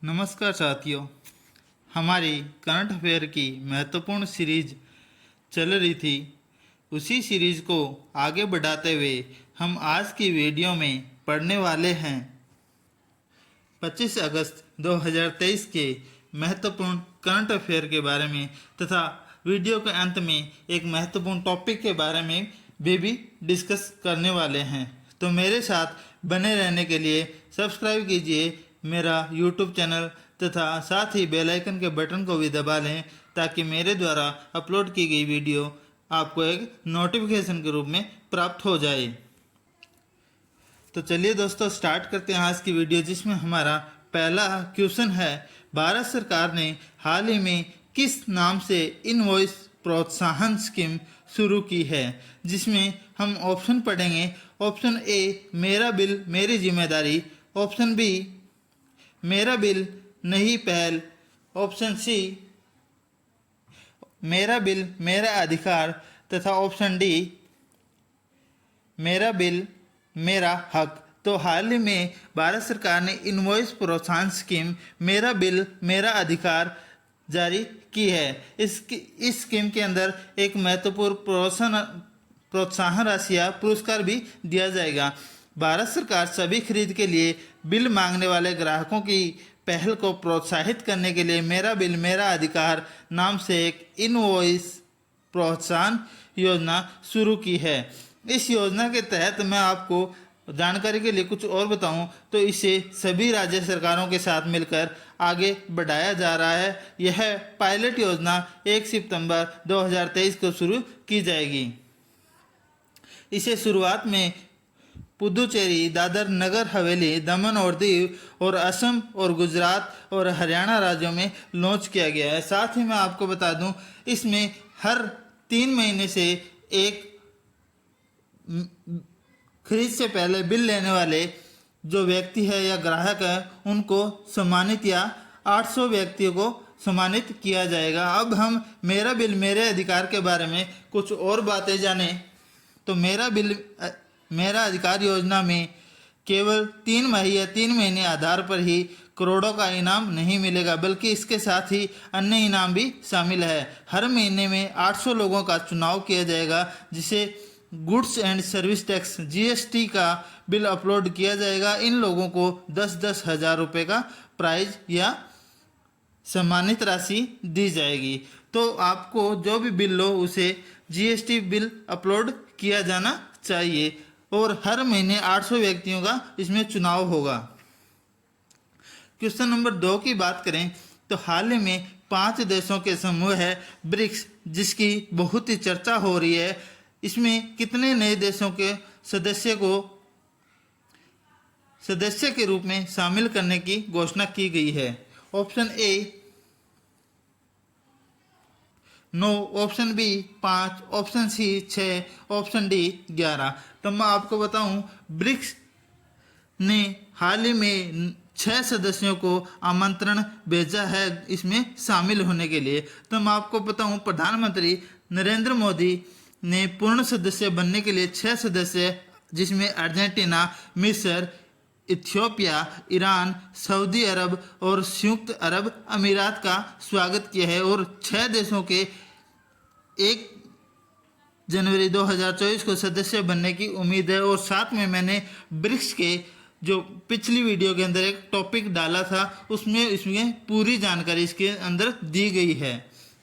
नमस्कार साथियों। हमारी करंट अफेयर की महत्वपूर्ण सीरीज चल रही थी। उसी सीरीज को आगे बढ़ाते हुए हम आज की वीडियो में पढ़ने वाले हैं 25 अगस्त 2023 के महत्वपूर्ण करंट अफेयर के बारे में तथा वीडियो के अंत में एक महत्वपूर्ण टॉपिक के बारे में भी डिस्कस करने वाले हैं। तो मेरे साथ बने रहने के लिए सब्सक्राइब कीजिए मेरा यूट्यूब चैनल तथा साथ ही बेल आइकन के बटन को भी दबा लें ताकि मेरे द्वारा अपलोड की गई वीडियो आपको एक नोटिफिकेशन के रूप में प्राप्त हो जाए। तो चलिए दोस्तों स्टार्ट करते हैं आज की वीडियो, जिसमें हमारा पहला क्वेश्चन है, भारत सरकार ने हाल ही में किस नाम से इनवॉइस प्रोत्साहन स्कीम शुरू की है। जिसमें हम ऑप्शन पढ़ेंगे। ऑप्शन ए मेरा बिल मेरी जिम्मेदारी, ऑप्शन बी मेरा बिल नहीं पहल, ऑप्शन सी मेरा बिल मेरा अधिकार तथा ऑप्शन डी मेरा बिल मेरा हक। तो हाल ही में भारत सरकार ने इनवॉइस प्रोत्साहन स्कीम मेरा बिल मेरा अधिकार जारी की है। इस स्कीम के अंदर एक महत्वपूर्ण प्रोत्साहन राशि या पुरस्कार भी दिया जाएगा। भारत सरकार सभी खरीद के लिए बिल मांगने वाले ग्राहकों की पहल को प्रोत्साहित करने के लिए मेरा बिल मेरा अधिकार नाम से एक इनवॉइस प्रोत्साहन योजना शुरू की है। इस योजना के तहत मैं आपको जानकारी के लिए कुछ और बताऊं तो इसे सभी राज्य सरकारों के साथ मिलकर आगे बढ़ाया जा रहा है। यह पायलट योजना 1 सितंबर 2023 को शुरू की जाएगी। इसे शुरुआत में पुदुचेरी, दादर नगर हवेली, दमन और दीव और असम और गुजरात और हरियाणा राज्यों में लॉन्च किया गया है। साथ ही मैं आपको बता दूं, इसमें हर 3 महीने से एक खरीद से पहले बिल लेने वाले जो व्यक्ति है या ग्राहक है उनको सम्मानित या 800 व्यक्तियों को सम्मानित किया जाएगा। अब हम मेरा बिल मेरे अधिकार के बारे में कुछ और बातें जानें तो मेरा बिल मेरा अधिकार योजना में केवल 3 माह या 3 महीने आधार पर ही करोड़ों का इनाम नहीं मिलेगा, बल्कि इसके साथ ही अन्य इनाम भी शामिल है। हर महीने में 800 लोगों का चुनाव किया जाएगा, जिसे goods and service tax GST का बिल अपलोड किया जाएगा। इन लोगों को 10-10 हज़ार रुपये का प्राइज या सम्मानित राशि दी जाएगी। तो आपको जो भी बिल लो उसे GST बिल अपलोड किया जाना चाहिए और हर महीने 800 व्यक्तियों का इसमें चुनाव होगा। क्वेश्चन नंबर 2 की बात करें तो हाल ही में 5 देशों के समूह है ब्रिक्स, जिसकी बहुत ही चर्चा हो रही है। इसमें कितने नए देशों के सदस्य के रूप में शामिल करने की घोषणा की गई है। Option A 9, option B 5, option C 6, option D 11। तो मैं आपको बताऊं, ब्रिक्स ने हाल ही में 6 सदस्यों को आमंत्रण भेजा है इसमें शामिल होने के लिए। तो मैं आपको बताऊं, प्रधानमंत्री नरेंद्र मोदी ने पूर्ण सदस्य बनने के लिए 6 सदस्य, जिसमें अर्जेंटीना, मिस्र, इथियोपिया, ईरान, सऊदी अरब और संयुक्त अरब अमीरात का स्वागत किया है। और 6 देशों के 1 जनवरी 2024 को सदस्य बनने की उम्मीद है। और साथ में मैंने ब्रिक्स के जो पिछली वीडियो के अंदर एक टॉपिक डाला था इसमें पूरी जानकारी इसके अंदर दी गई है।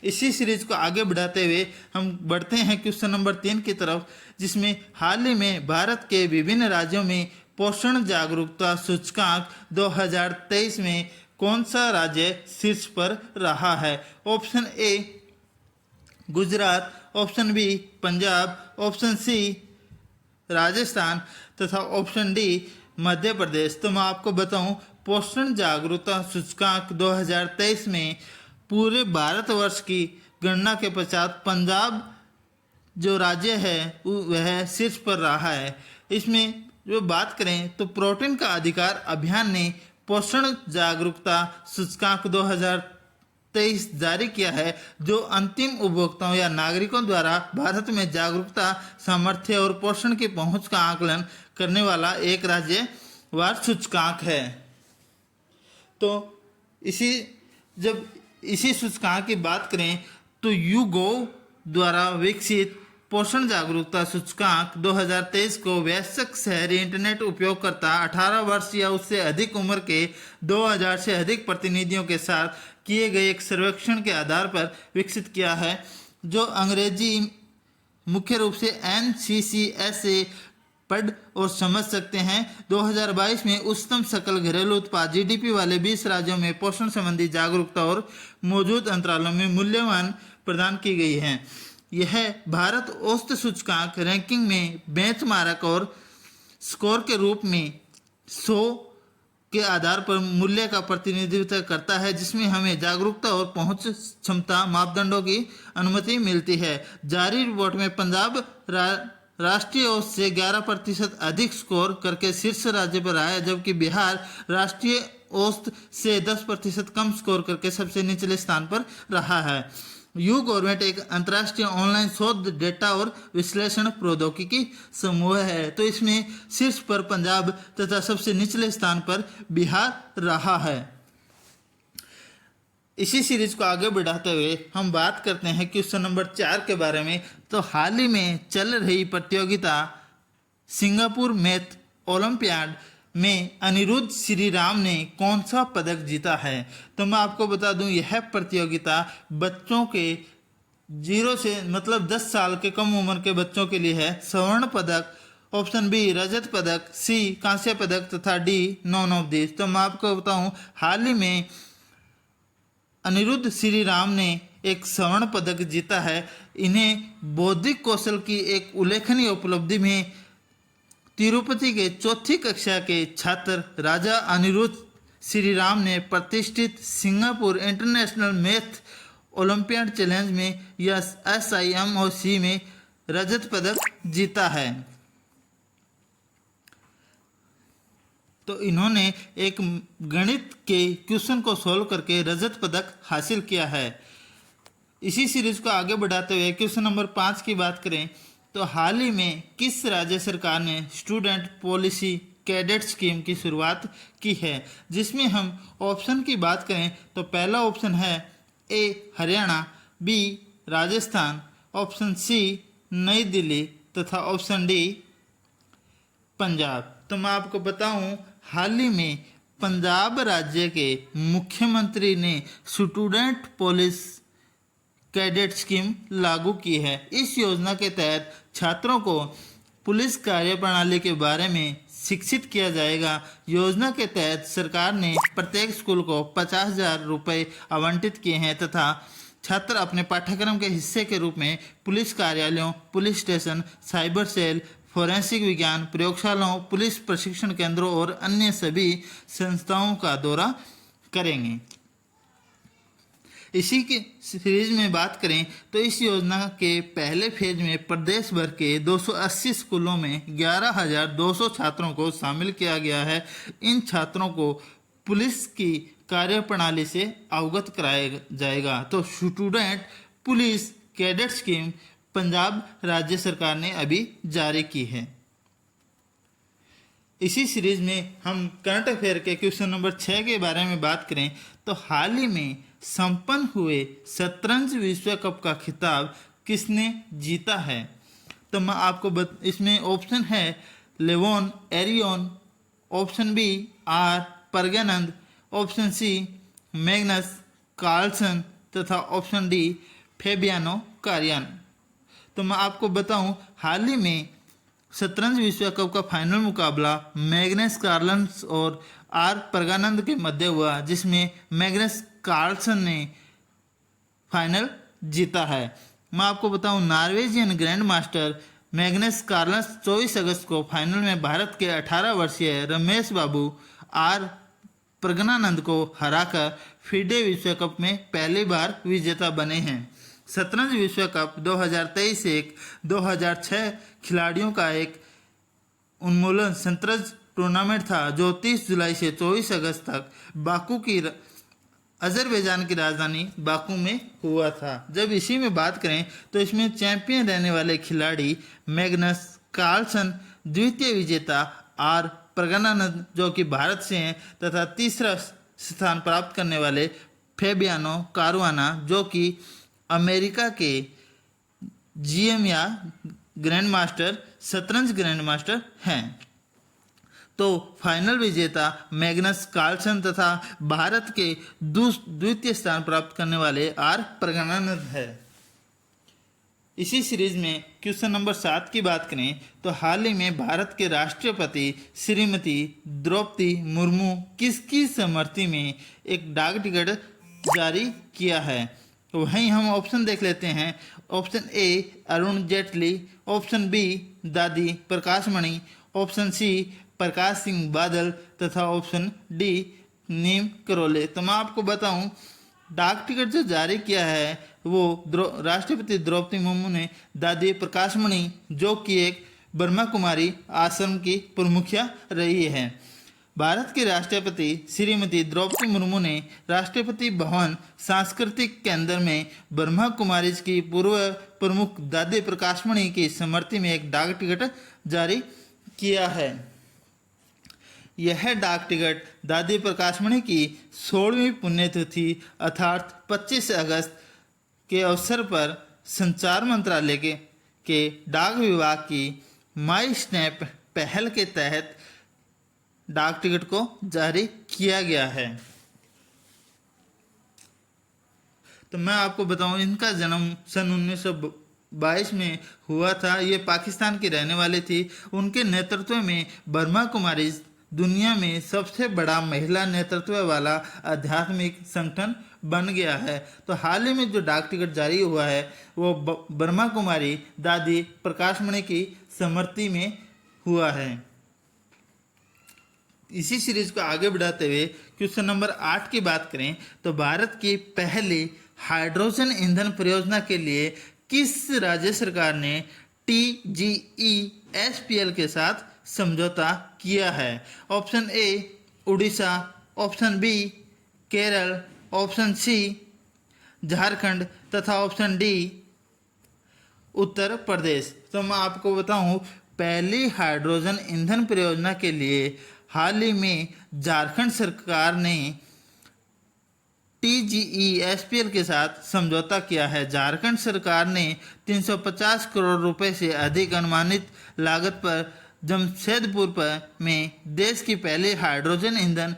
इसी सीरीज को आगे बढ़ाते हुए हम बढ़ते हैं क्वेश्चन नंबर 3 की तरफ, जिसमें हाल ही में भारत के विभिन्न राज्यों में पोषण जागरूकता सूचकांक 2023 में कौन सा राज्य शीर्ष पर रहा है। Option A Gujarat, option B Punjab, option C Rajasthan तथा ऑप्शन डी मध्य प्रदेश। तो मैं आपको बताऊं, पोषण जागरूकता सूचकांक 2023 में पूरे भारतवर्ष की गणना के पश्चात पंजाब जो राज्य है वह शीर्ष पर रहा है। इसमें जो बात करें तो प्रोटीन का अधिकार अभियान ने पोषण जागरूकता सूचकांक 2023 जारी किया है, जो अंतिम उपभोक्ताओं या नागरिकों द्वारा भारत में जागरूकता, सामर्थ्य और पोषण की पहुंच का आकलन करने वाला एक राज्यवार सूचकांक है। तो इसी जब इसी सूचकांक की बात करें तो YouGov द्वारा विकसित पोषण जागरूकता सूचकांक 2023 को वयस्क शहरी इंटरनेट उपयोगकर्ता 18 वर्ष या उससे अधिक उम्र के 2000 से अधिक प्रतिनिधियों के साथ किए गए एक सर्वेक्षण के आधार पर विकसित किया है, जो अंग्रेजी मुख्य रूप से NCCS से पढ़ और समझ सकते हैं। 2022 में उच्चतम सकल घरेलू उत्पाद GDP वाले 20 राज्यों में पोषण संबंधी जागरूकता और मौजूद अंतरालों में मूल्यवान प्रदान की गई है। यह भारत औसत सूचकांक रैंकिंग में बेंचमार्क और स्कोर के रूप में 100 के आधार पर मूल्य का प्रतिनिधित्व करता है, जिसमें हमें जागरूकता और पहुंच क्षमता मापदंडों की अनुमति मिलती है। जारी रिपोर्ट में पंजाब राष्ट्रीय औसत से 11% अधिक स्कोर करके शीर्ष राज्य पर आया, जबकि बिहार राष्ट्रीय औसत से 10% कम स्कोर करके सबसे निचले स्थान पर रहा है। YouGov एक अंतर्राष्ट्रीय ऑनलाइन शोध डेटा और विश्लेषण प्रौद्योगिकी समूह है, तो इसमें शीर्ष पर पंजाब तथा सबसे निचले स्थान पर बिहार रहा है। इसी सीरीज को आगे बढ़ाते हुए हम बात करते हैं क्वेश्चन नंबर 4 के बारे में। तो हाल ही में चल रही प्रतियोगिता सिंगापुर मैथ ओलंपियाड में अनिरुद्ध श्रीराम ने कौन सा पदक जीता है? तो मैं आपको बता दूं, यह प्रतियोगिता बच्चों के 0 से मतलब 10 साल के कम उम्र के बच्चों के लिए है। स्वर्ण पदक, ऑप्शन बी रजत पदक, सी कांस्य पदक तथा डी नॉन ऑफ दिस। तो मैं आपको बताऊं, हाल ही में अनिरुद्ध श्रीराम ने एक स्वर्ण पदक जीता है। इन्हें बौद्धिक कौशल की एक उल्लेखनीय उपलब्धि में तिरुपति के चौथी कक्षा के छात्र राजा अनिरुद्ध श्रीराम ने प्रतिष्ठित Singapore international math olympiad challenge में या SIMOC में रजत पदक जीता है। तो इन्होंने एक गणित के क्वेश्चन को सॉल्व करके रजत पदक हासिल किया है। इसी सीरीज को आगे बढ़ाते हुए क्वेश्चन नंबर 5 की बात करें तो हाल ही में किस राज्य सरकार ने स्टूडेंट पॉलिसी कैडेट स्कीम की शुरुआत की है? जिसमें हम ऑप्शन की बात करें तो पहला ऑप्शन है A Haryana, B Rajasthan, option C New Delhi तथा ऑप्शन डी पंजाब। तो मैं आपको बताऊं, हाल ही में पंजाब राज्य के मुख्यमंत्री ने स्टूडेंट पॉलिस कैडेट स्कीम लागू की है। इस योजना के तहत छात्रों को पुलिस कार्यप्रणाली के बारे में शिक्षित किया जाएगा। योजना के तहत सरकार ने प्रत्येक स्कूल को 50,000 रुपये आवंटित किए हैं तथा छात्र अपने पाठ्यक्रम के हिस्से के रूप में पुलिस कार्यालयों, police station, cyber cell, forensic विज्ञान प्रयोगशालाओं, पुलिस प्रशिक्षण केंद्रों और अन्य सभी संस्थाओं का दौरा करेंगे। इसी की सीरीज में बात करें तो इस योजना के पहले फेज में प्रदेश भर के 280 स्कूलों में 11,200 छात्रों को शामिल किया गया है। इन छात्रों को पुलिस की कार्यप्रणाली से अवगत कराया जाएगा। तो student police cadet scheme Punjab राज्य सरकार ने अभी जारी की है। इसी सीरीज में हम करंट अफेयर के क्वेश्चन नंबर 6 के बारे में बात करें तो हाल ही में संपन्न हुए शतरंज विश्व कप का खिताब किसने जीता है? तो मैं आपको इसमें ऑप्शन है Levon Aronian, option B R Praggnanandhaa, option C Magnus Carlsen तथा ऑप्शन डी फेबियानो कारियान। तो मैं आपको बताऊं, हाल ही में शतरंज विश्व कप का फाइनल मुकाबला मैग्नस कार्लसन और आर प्रज्ञानंद के मध्य हुआ, जिसमें मैग्नस कार्लसन ने फाइनल जीता है। मैं आपको बताऊं, Norwegian grand master Magnus Carlsen 24 अगस्त को फाइनल में भारत के 18 वर्षीय रमेश बाबू आर प्रज्ञानंद को हराकर फिडे विश्व कप में पहली बार विजेता बने हैं। शतरंज विश्व कप 2023 एक 2006 खिलाड़ियों का एक उन्मूलन शतरंज टूर्नामेंट था जो 30 जुलाई से 24 अगस्त तक बाकू की अजरबैजान की राजधानी बाकू में हुआ था। जब इसी में बात करें तो इसमें चैंपियन रहने वाले खिलाड़ी मैग्नस कार्लसन, द्वितीय विजेता आर प्रज्ञानंद जो कि भारत से हैं तथा तीसरा स्थान प्राप्त करने वाले फेबियानो कारुआना, जो कि अमेरिका के जीएम या ग्रैंड मास्टर, शतरंज ग्रैंड मास्टर हैं। तो फाइनल विजेता मैग्नस कार्लसन तथा भारत के द्वितीय स्थान प्राप्त करने वाले आर प्रज्ञानंद है। इसी सीरीज में क्वेश्चन नंबर 7 की बात करें तो हाल ही में भारत के राष्ट्रपति श्रीमती द्रौपदी मुर्मू किसकी समृद्धि में एक डाक टिकट जारी किया है? तो वहीं हम ऑप्शन देख लेते हैं। Option A Arun Jaitley, option B Dadi Prakashmani, option C Prakash Singh Badal तथा ऑप्शन डी नीम करोले। तो मैं आपको बताऊं, डाक टिकट जो जारी किया है वो राष्ट्रपति द्रौपदी मुर्मू ने दादी प्रकाशमणि, जो कि एक ब्रह्मा कुमारी आश्रम की प्रमुखिया रही है। भारत के राष्ट्रपति श्रीमती द्रौपदी मुर्मू ने राष्ट्रपति भवन सांस्कृतिक केंद्र में ब्रह्मा कुमारी की पूर्व प्रमुख दादी प्रकाशमणि की स्मृति में एक डाक टिकट जारी किया है। यह डाक टिकट दादी प्रकाशमणि की 16वीं पुण्यतिथि अर्थात 25 अगस्त के अवसर पर संचार मंत्रालय के डाक विभाग की माई स्नैप पहल के तहत डाक टिकट को जारी किया गया है। तो मैं आपको बताऊं, इनका जन्म सन 1922 में हुआ था। ये पाकिस्तान की रहने वाली थी। उनके नेतृत्व में ब्रह्मा कुमारी दुनिया में सबसे बड़ा महिला नेतृत्व वाला आध्यात्मिक संगठन बन गया है। तो हाल ही में जो डाक टिकट जारी हुआ है वो ब्रह्मा कुमारी दादी प्रकाशमणि की स्मृति में हुआ है। इसी सीरीज को आगे बढ़ाते हुए क्वेश्चन नंबर 8 की बात करें तो भारत की पहली हाइड्रोजन ईंधन परियोजना के लिए किस राज्य सरकार ने TGESPL के साथ समझौता किया है? Option A Orissa, option B Kerala, option C Jharkhand तथा ऑप्शन डी उत्तर प्रदेश। तो मैं आपको बताऊं, पहली हाइड्रोजन ईंधन परियोजना के लिए हाल ही में झारखंड सरकार ने TGESPL के साथ समझौता किया है। झारखंड सरकार ने 350 करोड़ रुपए से अधिक अनुमानित लागत पर जमशेदपुर में देश की पहली हाइड्रोजन ईंधन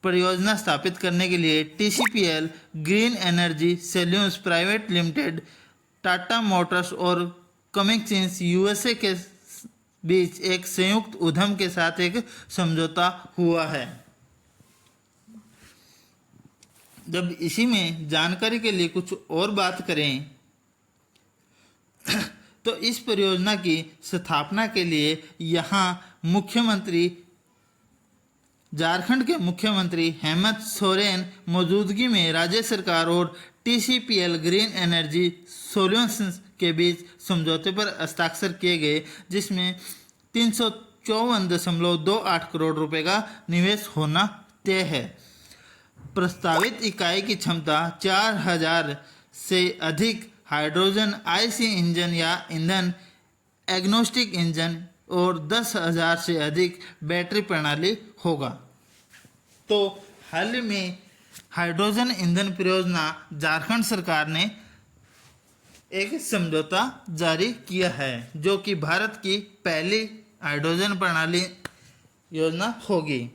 परियोजना स्थापित करने के लिए TCPL, green energy solutions private limited, Tata Motors और कमिंस USA के बीच एक संयुक्त उद्यम के साथ एक समझौता हुआ है। जब इसी में जानकारी के लिए कुछ और बात करें तो इस परियोजना की स्थापना के लिए यहाँ मुख्यमंत्री झारखंड के मुख्यमंत्री हेमंत सोरेन मौजूदगी में राज्य सरकार और TCPL ग्रीन एनर्जी सॉल्यूशंस के बीच समझौते पर हस्ताक्षर किए गए, जिसमें 354.28 करोड़ रुपए का निवेश होना तय है। प्रस्तावित इकाई की क्षमता 4000 से अधिक हाइड्रोजन IC इंजन या ईंधन एग्नोस्टिक इंजन और 10,000 से अधिक बैटरी प्रणाली होगा। तो हाल ही में हाइड्रोजन ईंधन परियोजना झारखंड सरकार ने एक समझौता जारी किया है, जो कि भारत की पहली हाइड्रोजन प्रणाली योजना होगी।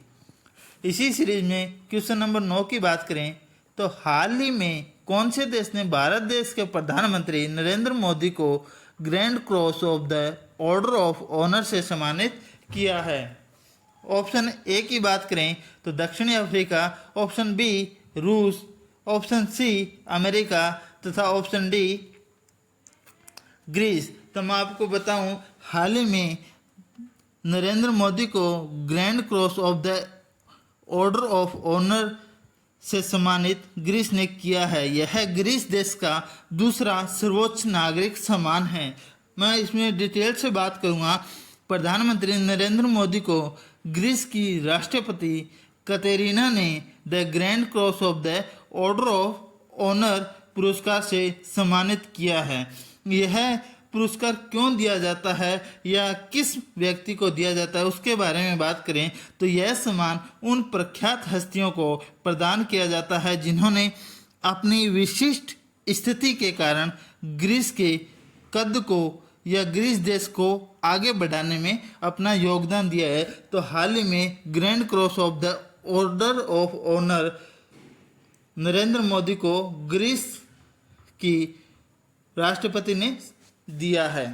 इसी सीरीज में क्वेश्चन नंबर 9 की बात करें तो हाल ही में कौन से देश ने भारत देश के प्रधानमंत्री नरेंद्र मोदी को grand cross of the order of honour से सम्मानित किया है? ऑप्शन ए की बात करें तो दक्षिणी अफ्रीका, ऑप्शन बी रूस, ऑप्शन सी अमेरिका तथा ऑप्शन डी ग्रीस। तो मैं आपको बताऊं, हाल ही में नरेंद्र मोदी को grand cross of the order of honour से सम्मानित ग्रीस ने किया है। यह ग्रीस देश का दूसरा सर्वोच्च नागरिक सम्मान है। मैं इसमें डिटेल से बात करूंगा। प्रधानमंत्री नरेंद्र मोदी को ग्रीस की राष्ट्रपति कतेरीना ने the grand cross of the order of honour पुरस्कार से सम्मानित किया है। यह पुरस्कार क्यों दिया जाता है या किस व्यक्ति को दिया जाता है उसके बारे में बात करें तो यह सम्मान उन प्रख्यात हस्तियों को प्रदान किया जाता है जिन्होंने अपनी विशिष्ट स्थिति के कारण ग्रीस के कद को या ग्रीस देश को आगे बढ़ाने में अपना योगदान दिया है। तो हाल ही में grand cross of the order of honour Narendra Modi को ग्रीस की राष्ट्रपति ने दिया है।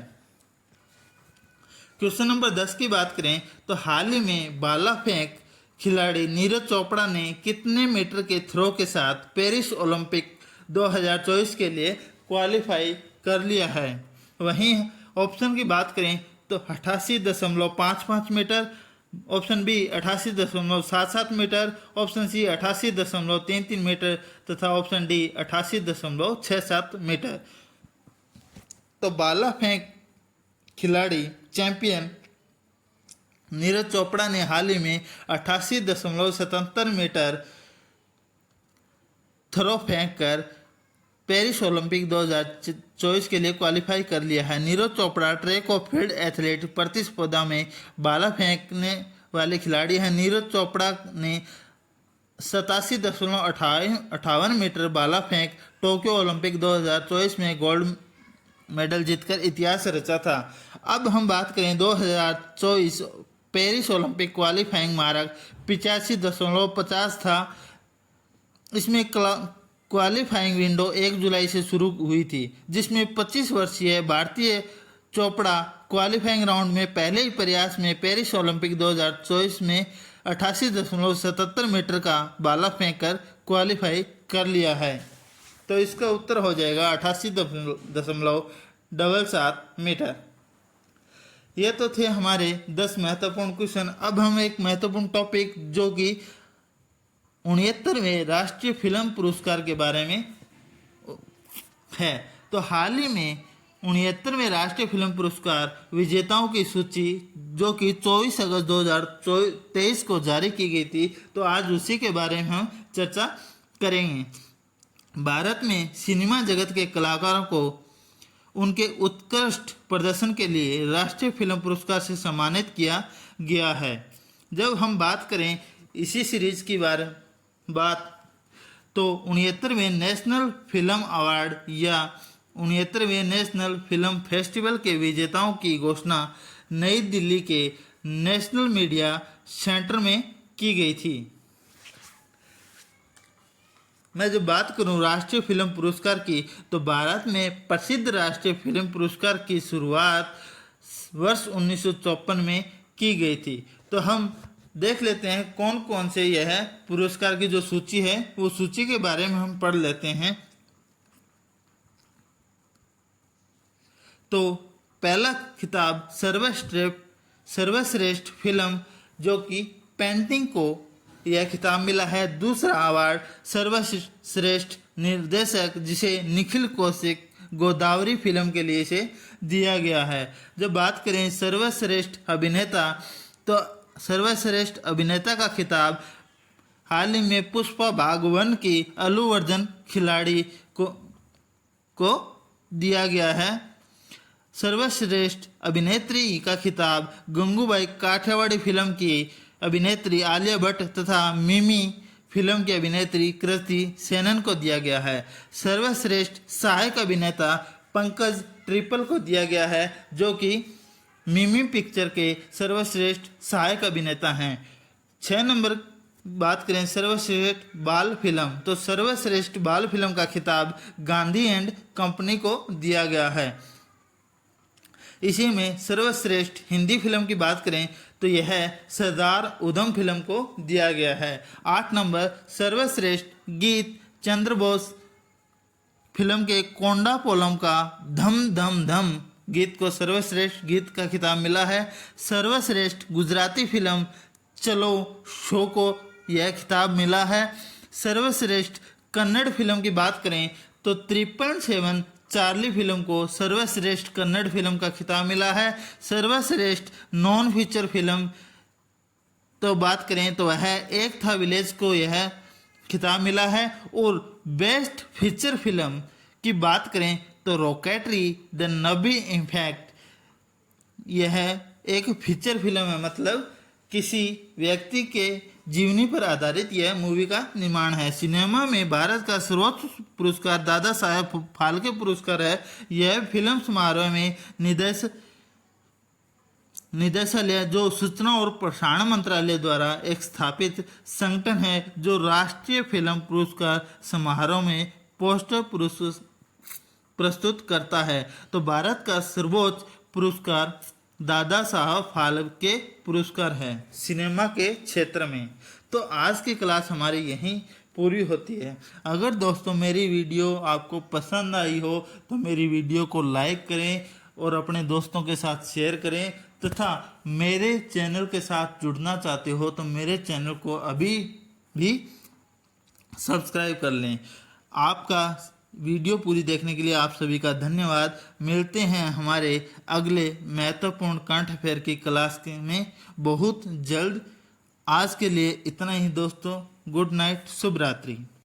क्वेश्चन नंबर 10 की बात करें तो हाल ही में भाला फेंक खिलाड़ी नीरज चोपड़ा ने कितने मीटर के थ्रो के साथ पेरिस ओलंपिक 2024 के लिए क्वालिफाई कर लिया है। वहीं ऑप्शन की बात करें तो 88.55 metre, option B 88.77 metre, option C 88.33 metre तथा ऑप्शन डी 88.67 मीटर। तो भाला फेंक खिलाड़ी चैंपियन नीरज चोपड़ा ने हाल ही में 88.77 मीटर थ्रो फेंक कर पेरिस ओलंपिक 2024 के लिए क्वालिफाई कर लिया है। नीरज चोपड़ा ट्रैक और फील्ड एथलीट प्रतिस्पर्धा में भाला फेंकने वाले खिलाड़ी हैं। नीरज चोपड़ा ने 87.58 मीटर भाला फेंक टोक्यो ओलंपिक 2024 में गोल्ड मेडल जीतकर इतिहास रचा था। अब हम बात करें 2024 पेरिस ओलंपिक क्वालिफाइंग मार्क 85.50 था। इसमें क्वालिफाइंग विंडो 1 जुलाई से शुरू हुई थी, जिसमें 25 वर्षीय भारतीय चोपड़ा क्वालिफाइंग राउंड में पहले ही प्रयास में पेरिस ओलंपिक 2024 में 88.77 मीटर का भाला फेंककर क्वालिफाई कर लिया है। तो इसका उत्तर हो जाएगा 88.77 मीटर। ये तो थे हमारे 10 महत्वपूर्ण क्वेश्चन। अब हम एक महत्वपूर्ण टॉपिक जो कि 69वें राष्ट्रीय फिल्म पुरस्कार के बारे में है। तो हाल ही में 69वें राष्ट्रीय फिल्म पुरस्कार विजेताओं की सूची जो कि 24 अगस्त 2023 को जारी की गई थी, तो आज उसी के बारे में हम चर्चा करेंगे। भारत में सिनेमा जगत के कलाकारों को उनके उत्कृष्ट प्रदर्शन के लिए राष्ट्रीय फिल्म पुरस्कार से सम्मानित किया गया है। जब हम बात करें इसी सीरीज की बात तो 69वें नेशनल फिल्म अवार्ड या 69वें नेशनल फिल्म फेस्टिवल के विजेताओं की घोषणा नई दिल्ली के नेशनल मीडिया सेंटर में की गई थी। मैं जब बात करूं राष्ट्रीय फिल्म पुरस्कार की तो भारत में प्रसिद्ध राष्ट्रीय फिल्म पुरस्कार की शुरुआत वर्ष 1954 में की गई थी। तो हम देख लेते हैं कौन कौन से यह पुरस्कार की जो सूची है वो सूची के बारे में हम पढ़ लेते हैं। तो पहला खिताब सर्वश्रेष्ठ फिल्म जो कि पेंटिंग को यह खिताब मिला है। दूसरा अवार्ड सर्वश्रेष्ठ निर्देशक जिसे निखिल कौशिक गोदावरी फिल्म के लिए इसे दिया गया है। जब बात करें सर्वश्रेष्ठ अभिनेता तो सर्वश्रेष्ठ अभिनेता का खिताब हाल ही में पुष्पा भाग 1 की अल्लू अर्जुन खिलाड़ी को दिया गया है। सर्वश्रेष्ठ अभिनेत्री का खिताब गंगूबाई काठियावाड़ी फिल्म की अभिनेत्री आलिया भट्ट तथा मिमी फिल्म की अभिनेत्री कृति सेनन को दिया गया है। सर्वश्रेष्ठ सहायक अभिनेता पंकज ट्रिपल को दिया गया है जो कि मिमी पिक्चर के सर्वश्रेष्ठ सहायक अभिनेता हैं। 6 नंबर बात करें सर्वश्रेष्ठ बाल फिल्म तो सर्वश्रेष्ठ बाल फिल्म का खिताब गांधी एंड कंपनी को दिया गया है। इसी में सर्वश्रेष्ठ हिंदी फिल्म की बात करें तो यह सरदार उधम फिल्म को दिया गया है। 8 नंबर सर्वश्रेष्ठ गीत चंद्र बोस फिल्म के कोंडा पोलम का धम धम धम गीत को सर्वश्रेष्ठ गीत का खिताब मिला है। सर्वश्रेष्ठ गुजराती फिल्म चलो शो को यह खिताब मिला है। सर्वश्रेष्ठ कन्नड़ फिल्म की बात करें तो 777 चार्ली फिल्म को सर्वश्रेष्ठ कन्नड़ फिल्म का खिताब मिला है। सर्वश्रेष्ठ नॉन फीचर फिल्म तो बात करें तो वह एक था विलेज को यह खिताब मिला है। और बेस्ट फीचर फिल्म की बात करें तो रॉकेटरी द नबी इम्पैक्ट, यह एक फीचर फिल्म है, मतलब किसी व्यक्ति के जीवनी पर आधारित यह मूवी का निर्माण है। सिनेमा में भारत का सर्वोच्च पुरस्कार दादा साहेब फाल्के पुरस्कार है। यह फिल्म समारोह में निदेशालय जो सूचना और प्रसारण मंत्रालय द्वारा एक स्थापित संगठन है, जो राष्ट्रीय फिल्म पुरस्कार समारोह में पोस्टर प्रस्तुत करता है। तो भारत का सर्वोच्च पुरस्कार दादा साहब फाल्के पुरस्कार है सिनेमा के क्षेत्र में। तो आज की क्लास हमारी यहीं पूरी होती है। अगर दोस्तों मेरी वीडियो आपको पसंद आई हो तो मेरी वीडियो को लाइक करें और अपने दोस्तों के साथ शेयर करें, तथा मेरे चैनल के साथ जुड़ना चाहते हो तो मेरे चैनल को अभी भी सब्सक्राइब कर लें। आपका वीडियो पूरी देखने के लिए आप सभी का धन्यवाद। मिलते हैं हमारे अगले महत्वपूर्ण करंट अफेयर की क्लास में बहुत जल्द। आज के लिए इतना ही दोस्तों। गुड नाइट, शुभ रात्रि।